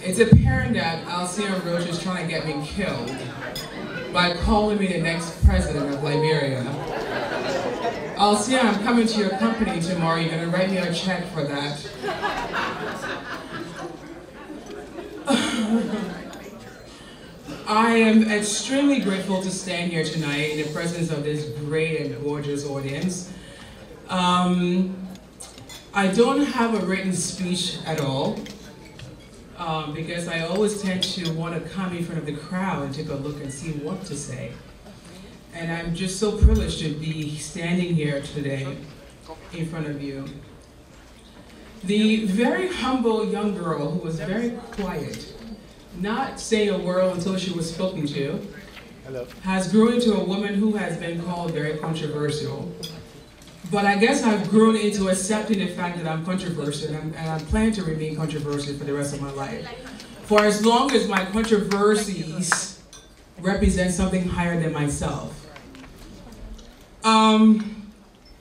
It's apparent that Alcyon Roach is trying to get me killed by calling me the next president of Liberia. Alcyon, I'm coming to your company tomorrow. You're going to write me a check for that. I am extremely grateful to stand here tonight in the presence of this great and gorgeous audience. I don't have a written speech at all because I always tend to want to come in front of the crowd and take a look and see what to say. And I'm just so privileged to be standing here today in front of you. The very humble young girl who was very quiet, not saying a word until she was spoken to, has grown into a woman who has been called very controversial. But I guess I've grown into accepting the fact that I'm controversial, and I plan to remain controversial for the rest of my life. For as long as my controversies represent something higher than myself. And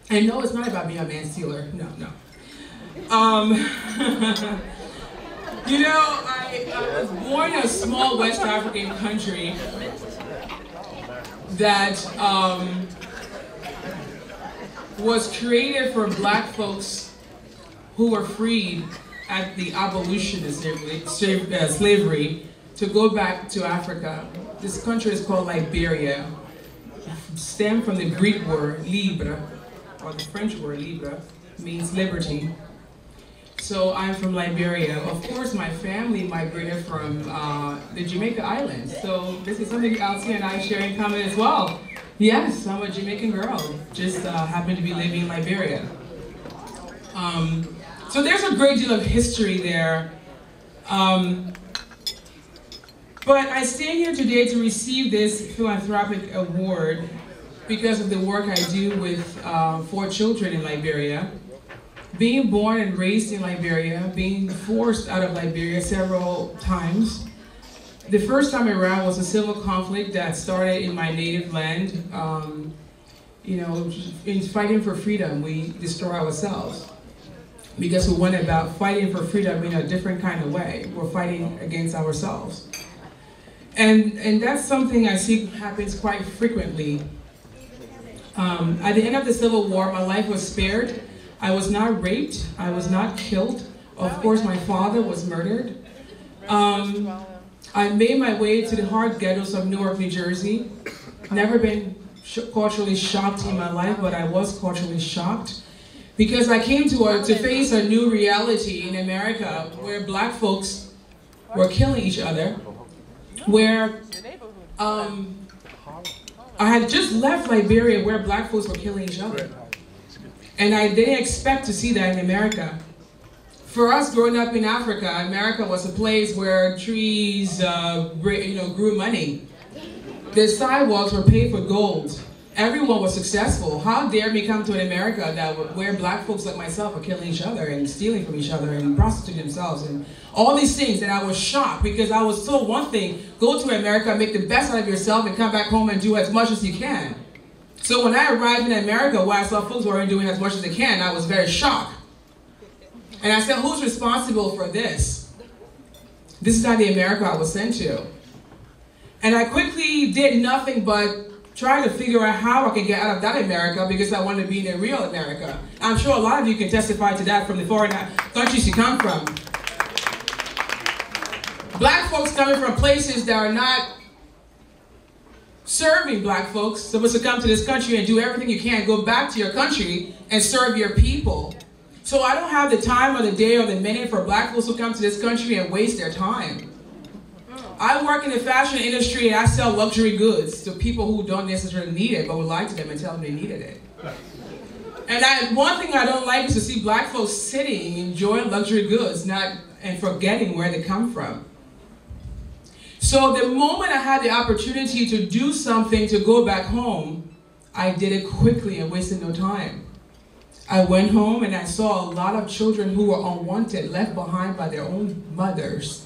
no, it's not about being a man-stealer, no. You know, I was born in a small West African country that was created for black folks who were freed at the abolition of slavery to go back to Africa. This country is called Liberia. Stemmed from the Greek word libre, or the French word libre, means liberty. So I'm from Liberia. Of course, my family migrated from the Jamaica Islands. So this is something Alcyon and I share in common as well. Yes, I'm a Jamaican girl, just happened to be living in Liberia. So there's a great deal of history there. But I stand here today to receive this philanthropic award because of the work I do with 4 children in Liberia. Being born and raised in Liberia, being forced out of Liberia several times. The first time around was a civil conflict that started in my native land. You know, in fighting for freedom, we destroy ourselves because we went about fighting for freedom in a different kind of way. We're fighting against ourselves. And that's something I see happens quite frequently. At the end of the Civil War, my life was spared. I was not raped. I was not killed. Of course, my father was murdered. I made my way to the hard ghettos of Newark, New Jersey. Never been culturally shocked in my life, but I was culturally shocked because I came to face a new reality in America where black folks were killing each other, where I had just left Liberia where black folks were killing each other. And I didn't expect to see that in America. For us growing up in Africa, America was a place where trees grew money. The sidewalks were paved with gold. Everyone was successful. How dare me come to an America where black folks like myself are killing each other and stealing from each other and prostituting themselves and all these things. And I was shocked because I was told one thing, go to America, make the best out of yourself and come back home and do as much as you can. So when I arrived in America where I saw folks weren't doing as much as they can, I was very shocked. And I said, who's responsible for this? This is not the America I was sent to. And I quickly did nothing but try to figure out how I could get out of that America because I wanted to be in a real America. I'm sure a lot of you can testify to that from the foreign countries you come from. Black folks coming from places that are not serving black folks, supposed to come to this country and do everything you can, go back to your country and serve your people. So I don't have the time or the day or the minute for black folks who come to this country and waste their time. I work in the fashion industry and I sell luxury goods to people who don't necessarily need it, but would lie to them and tell them they needed it. And one thing I don't like is to see black folks sitting, enjoying luxury goods, and forgetting where they come from. So the moment I had the opportunity to do something to go back home, I did it quickly and wasted no time. I went home and I saw a lot of children who were unwanted, left behind by their own mothers.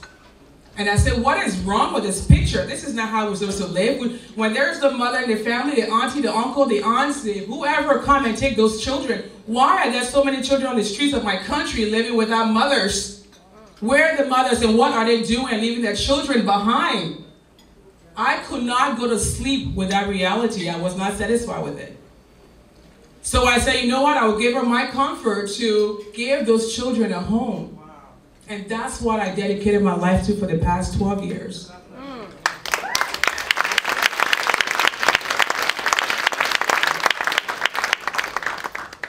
And I said, what is wrong with this picture? This is not how we're supposed to live. When there's the mother and the family, the auntie, the uncle, the aunts, whoever come and take those children, why are there so many children on the streets of my country living without mothers? Where are the mothers and what are they doing, leaving their children behind? I could not go to sleep with that reality. I was not satisfied with it. So I said, you know what? I will give her my comfort to give those children a home. And that's what I dedicated my life to for the past 12 years.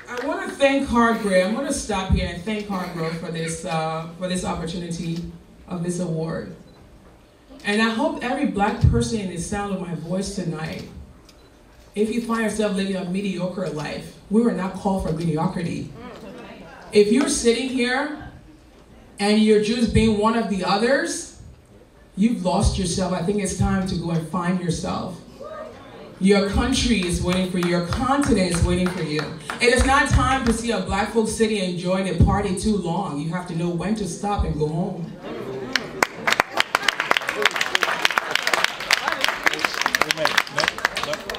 I want to thank Hargrave. I'm going to stop here and thank Hargrave for this opportunity of this award. And I hope every black person in the sound of my voice tonight, if you find yourself living a mediocre life, we were not called for mediocrity. If you're sitting here and you're just being one of the others, you've lost yourself. I think it's time to go and find yourself. Your country is waiting for you. Your continent is waiting for you. It is not time to see a black folk city enjoying a party too long. You have to know when to stop and go home.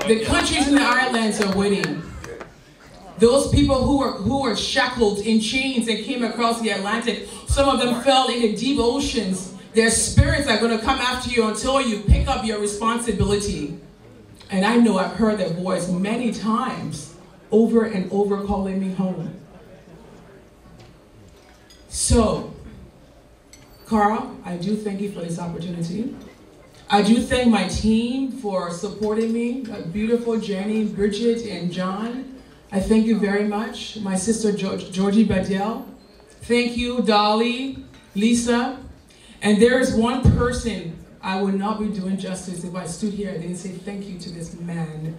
The countries in the islands are waiting. Those people who are shackled in chains and came across the Atlantic, some of them fell in the deep oceans. Their spirits are going to come after you until you pick up your responsibility. And I know I've heard their voice many times, over and over, calling me home. So, Carl, I do thank you for this opportunity. I do thank my team for supporting me, a beautiful Jenny, Bridget, and John. I thank you very much. My sister, Georgie Badell. Thank you, Dolly, Lisa. And there is one person I would not be doing justice if I stood here and didn't say thank you to this man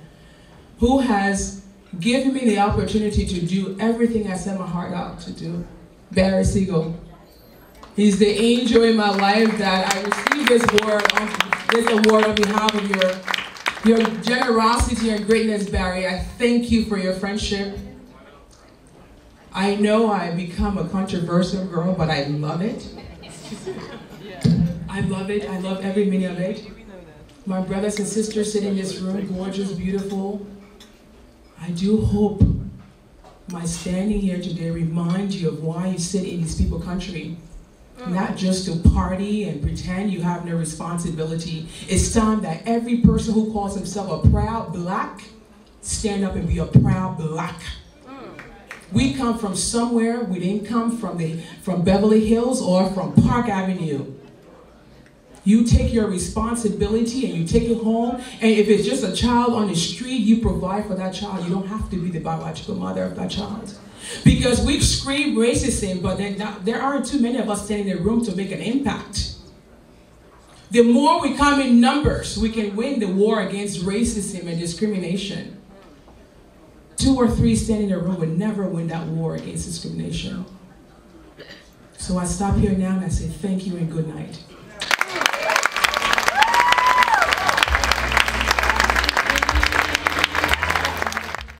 who has given me the opportunity to do everything I set my heart out to do. Barry Siegel. He's the angel in my life that I received this award on behalf of your generosity and greatness, Barry. I thank you for your friendship. I know I become a controversial girl, but I love it. I love it. I love every minute of it. My brothers and sisters sitting in this room, gorgeous, beautiful. I do hope my standing here today reminds you of why you sit in these people's country. Not just to party and pretend you have no responsibility. It's time that every person who calls himself a proud black, stand up and be a proud black. We come from somewhere. We didn't come from Beverly Hills or from Park Avenue. You take your responsibility and you take it home. And if it's just a child on the street, you provide for that child. You don't have to be the biological mother of that child. Because we've screamed racism, but there aren't too many of us standing in the room to make an impact. The more we come in numbers, we can win the war against racism and discrimination. 2 or 3 standing in the room would never win that war against discrimination. So I stop here now and I say thank you and good night.